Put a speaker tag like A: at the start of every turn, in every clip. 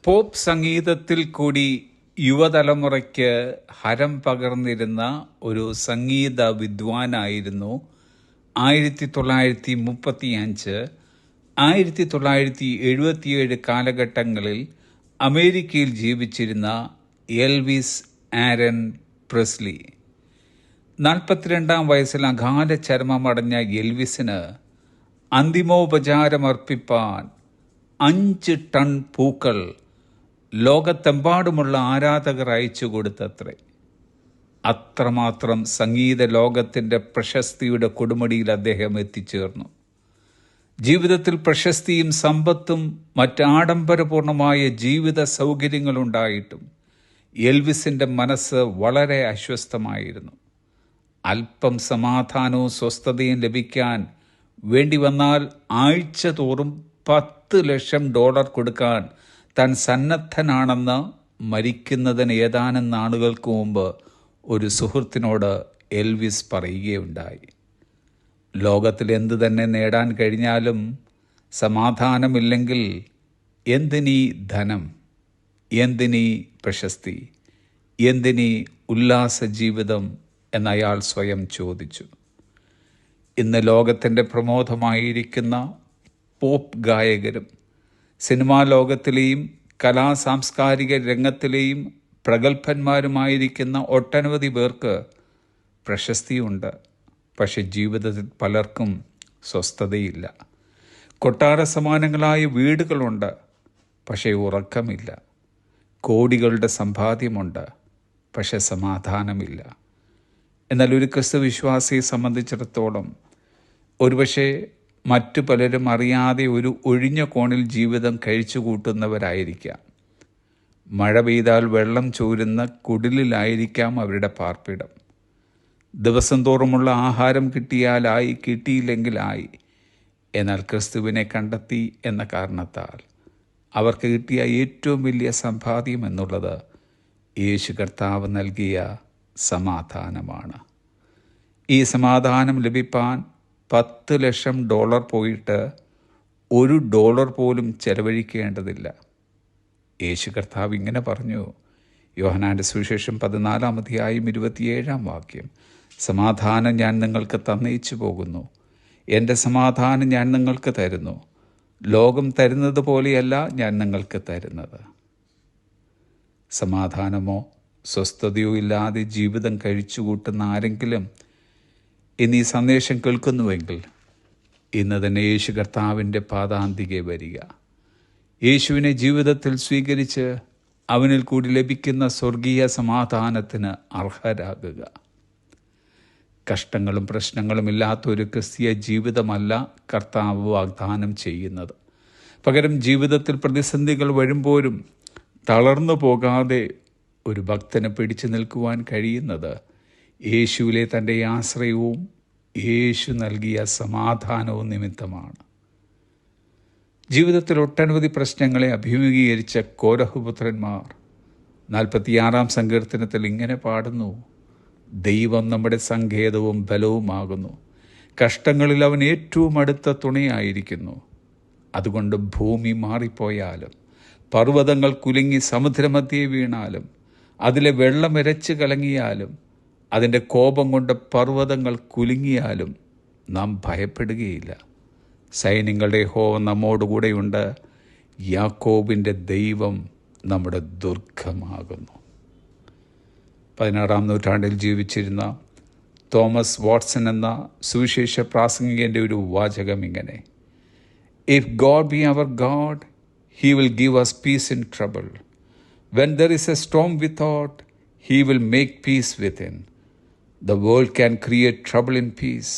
A: Pop സംഗീതത്തിൽ കൂടി യുവതലമുറയ്ക്ക് ഹരം പകർന്നിരുന്ന ഒരു സംഗീത വിദ്വാനായിരുന്നു 1935 1977 കാലഘട്ടങ്ങളിൽ അമേരിക്കയിൽ ജീവിച്ചിരുന്ന എൽവിസ് ആരൻ പ്രെസ്ലി. 42-ാം വയസ്സിൽ അകാല ചരമമടഞ്ഞ എൽവിസിന് അന്തിമോപചാരമർപ്പിപ്പാൻ 5 ടൺ പൂക്കൾ ലോകത്തെമ്പാടുമുള്ള ആരാധകർ അയച്ചു കൊടുത്തത്രേ. അത്രമാത്രം സംഗീത ലോകത്തിൻ്റെ പ്രശസ്തിയുടെ കൊടുമുടിയിൽ അദ്ദേഹം എത്തിച്ചേർന്നു. ജീവിതത്തിൽ പ്രശസ്തിയും സമ്പത്തും മറ്റാഡംബരപൂർണമായ ജീവിത സൗകര്യങ്ങളുണ്ടായിട്ടും എൽവിസിൻ്റെ മനസ്സ് വളരെ അസ്വസ്ഥമായിരുന്നു. അല്പം സമാധാനവും സ്വസ്ഥതയും ലഭിക്കാൻ വേണ്ടി വന്നാൽ ആഴ്ച തോറും $10 ലക്ഷം കൊടുക്കാൻ താൻ സന്നദ്ധനാണെന്ന് മരിക്കുന്നതിന് ഏതാനും നാളുകൾക്ക് മുമ്പ് ഒരു സുഹൃത്തിനോട് എൽവിസ് പറയുകയുണ്ടായി. ലോകത്തിൽ എന്തു തന്നെ നേടാൻ കഴിഞ്ഞാലും സമാധാനമില്ലെങ്കിൽ എന്തിനീ ധനം, എന്തിനീ പ്രശസ്തി, എന്തിനീ ഉല്ലാസ ജീവിതം എന്നയാൾ സ്വയം ചോദിച്ചു. ഇന്ന് ലോകത്തിൻ്റെ പ്രമോദമായിരിക്കുന്ന പോപ്പ് ഗായകരും സിനിമാ ലോകത്തിലെയും സാംസ്കാരിക രംഗത്തിലെയും പ്രഗത്ഭന്മാരുമായിരിക്കുന്ന ഒട്ടനവധി പേർക്ക് പ്രശസ്തിയുണ്ട്. പക്ഷെ ജീവിതത്തിൽ പലർക്കും സ്വസ്ഥതയില്ല. കൊട്ടാര സമാനങ്ങളായ വീടുകളുണ്ട്, പക്ഷേ ഉറക്കമില്ല. കോടികളുടെ സമ്പാദ്യമുണ്ട്, പക്ഷെ സമാധാനമില്ല. എന്നാൽ ഒരു ക്രിസ്തു വിശ്വാസിയെ സംബന്ധിച്ചിടത്തോളം ഒരുപക്ഷെ മറ്റു പലരും അറിയാതെ ഒരു ഒഴിഞ്ഞ കോണിൽ ജീവിതം കഴിച്ചു കൂട്ടുന്നവരായിരിക്കാം. മഴ പെയ്താൽ വെള്ളം ചോരുന്ന കുടിലിലായിരിക്കാം അവരുടെ പാർപ്പിടം. ദിവസം തോറുമുള്ള ആഹാരം കിട്ടിയാലായി, കിട്ടിയില്ലെങ്കിലായി. എന്നാൽ ക്രിസ്തുവിനെ കണ്ടെത്തി എന്ന കാരണത്താൽ അവർക്ക് കിട്ടിയ ഏറ്റവും വലിയ സമ്പാദ്യം എന്നുള്ളത് യേശു കർത്താവ് നൽകിയ സമാധാനമാണ്. ഈ സമാധാനം ലഭിപ്പാൻ $10 ലക്ഷം പോയിട്ട് $1 പോലും ചെലവഴിക്കേണ്ടതില്ല. യേശു കർത്താവ് ഇങ്ങനെ പറഞ്ഞു, യോഹന്നാന്റെ സുവിശേഷം 14-ാം അധ്യായം 27-ാം വാക്യം, സമാധാനം ഞാൻ നിങ്ങൾക്ക് തന്നയിച്ചു പോകുന്നു, എൻ്റെ സമാധാനം ഞാൻ നിങ്ങൾക്ക് തരുന്നു, ലോകം തരുന്നത് പോലെയല്ല ഞാൻ നിങ്ങൾക്ക് തരുന്നത്. സമാധാനമോ സ്വസ്ഥതയോ ഇല്ലാതെ ജീവിതം കഴിച്ചു കൂട്ടുന്ന ആരെങ്കിലും ഇന്ന് ഈ സന്ദേശം കേൾക്കുന്നുവെങ്കിൽ ഇന്ന് തന്നെ യേശു കർത്താവിൻ്റെ പാദാന്തികെ വരിക. യേശുവിനെ ജീവിതത്തിൽ സ്വീകരിച്ച് അവനിൽ കൂടി ലഭിക്കുന്ന സ്വർഗീയ സമാധാനത്തിന് അർഹരാകുക. കഷ്ടങ്ങളും പ്രശ്നങ്ങളും ഇല്ലാത്ത ഒരു ക്രിസ്തീയ ജീവിതമല്ല കർത്താവ് വാഗ്ദാനം ചെയ്യുന്നത്. പകരം ജീവിതത്തിൽ പ്രതിസന്ധികൾ വരുമ്പോഴും തളർന്നു പോകാതെ ഒരു ഭക്തന് പിടിച്ചു നിൽക്കുവാൻ കഴിയുന്നത് യേശുവിലെ തൻ്റെ ആശ്രയവും യേശു നൽകിയ സമാധാനവും നിമിത്തമാണ്. ജീവിതത്തിൽ ഒട്ടനവധി പ്രശ്നങ്ങളെ അഭിമുഖീകരിച്ച കോരഹുപുത്രന്മാർ 46-ാം സങ്കീർത്തനത്തിൽ ഇങ്ങനെ പാടുന്നു, ദൈവം നമ്മുടെ സങ്കേതവും ബലവുമാകുന്നു, കഷ്ടങ്ങളിൽ അവൻ ഏറ്റവും അടുത്ത തുണയായിരിക്കുന്നു. അതുകൊണ്ട് ഭൂമി മാറിപ്പോയാലും പർവ്വതങ്ങൾ കുലുങ്ങി സമുദ്രമധ്യേ വീണാലും അതിലെ വെള്ളം ഇരച്ച് കലങ്ങിയാലും അതിൻ്റെ കോപം കൊണ്ട് പർവ്വതങ്ങൾ കുലുങ്ങിയാലും നാം ഭയപ്പെടുകയില്ല. സൈന്യങ്ങളുടെ യഹോവ നമ്മോടുകൂടെയുണ്ട്, യാക്കോബിൻ്റെ ദൈവം നമ്മുടെ ദുർഗമാകുന്നു. 16-ാം നൂറ്റാണ്ടിൽ ജീവിച്ചിരുന്ന തോമസ് വാട്സൺ എന്ന സുവിശേഷ പ്രാസംഗികൻ്റെ ഒരു വാചകം ഇങ്ങനെ, if God be our God, he will give us peace in trouble. When there is a storm without, he will make peace within. The world can create trouble in peace,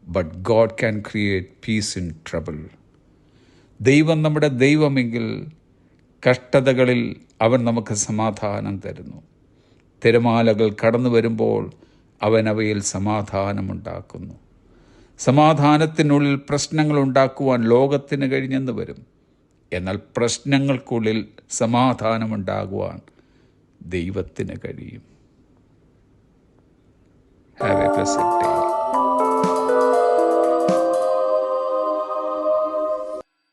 A: but God can create peace in trouble. ദൈവം നമ്മുടെ ദൈവമെങ്കിൽ കഷ്ടതകളിൽ അവൻ നമുക്ക് സമാധാനം തരുന്നു. തിരമാലകൾ കടന്നു വരുമ്പോൾ അവൻ അവയിൽ സമാധാനമുണ്ടാക്കുന്നു. സമാധാനത്തിനുള്ളിൽ പ്രശ്നങ്ങൾ ഉണ്ടാക്കുവാൻ ലോകത്തിന് കഴിഞ്ഞെന്ന് വരും. എന്നാൽ പ്രശ്നങ്ങൾക്കുള്ളിൽ സമാധാനമുണ്ടാകുവാൻ ദൈവത്തിന് കഴിയും. Have a blessed day.